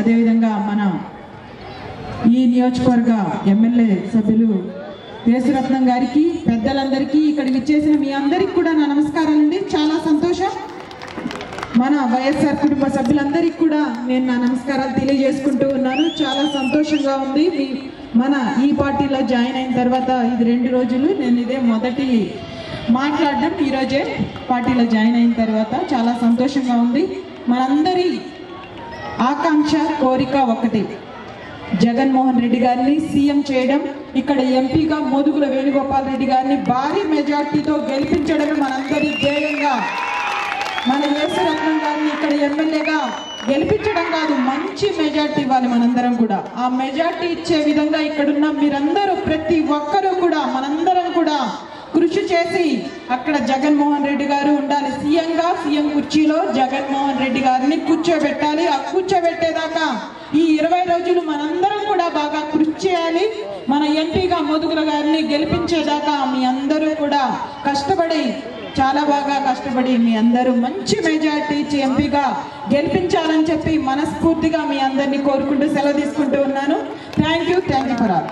అదేవిధంగా మన ఈ నియోజకవర్గ ఎమ్మెల్యే సభ్యులు దేశరత్నం గారికి, పెద్దలందరికీ, ఇక్కడికి వచ్చేసిన మీ అందరికి కూడా నా నమస్కారాలండి. చాలా సంతోషం. మన వైఎస్ఆర్ కుటుంబ సభ్యులందరికీ కూడా నేను నా నమస్కారాలు తెలియజేసుకుంటూ ఉన్నాను. చాలా సంతోషంగా ఉంది. మన ఈ పార్టీలో జాయిన్ అయిన తర్వాత ఇది 2 రోజులు, నేను ఇదే మొదటి మాట్లాడడం. ఈరోజే పార్టీలో జాయిన్ అయిన తర్వాత చాలా సంతోషంగా ఉంది. మనందరి ఆకాంక్ష, కోరిక ఒకటి, జగన్మోహన్ రెడ్డి గారిని సీఎం చేయడం, ఇక్కడ ఎంపీగా మోదుగుల వేణుగోపాల్ రెడ్డి గారిని భారీ మెజార్టీతో గెలిపించడమే మనందరి ధ్యేయంగా. మన దేశరత్నం గారిని ఇక్కడ ఎమ్మెల్యేగా గెలిపించడం కాదు, మంచి మెజార్టీ ఇవ్వాలి మనందరం కూడా. ఆ మెజార్టీ ఇచ్చే విధంగా ఇక్కడున్న మీరందరూ, ప్రతి ఒక్కరూ కూడా, మనందరం కూడా కృషి చేసి అక్కడ జగన్మోహన్ రెడ్డి గారు ఉండాలి సీఎంగా. సీఎం కుర్చీలో జగన్మోహన్ రెడ్డి గారిని కూర్చోబెట్టాలి. ఆ కూర్చోబెట్టేదాకా ఈ 20 రోజులు మనందరం కూడా బాగా కృషి చేయాలి. మన ఎంపీగా మోదుగుల గారిని గెలిపించేదాకా మీ అందరూ కూడా కష్టపడి, చాలా బాగా కష్టపడి మీ అందరూ మంచి మెజార్టీ ఇచ్చి ఎంపీగా గెలిపించాలని చెప్పి మనస్ఫూర్తిగా మీ అందరినీ కోరుకుంటూ సెలవు తీసుకుంటూ ఉన్నాను. Thank you for all.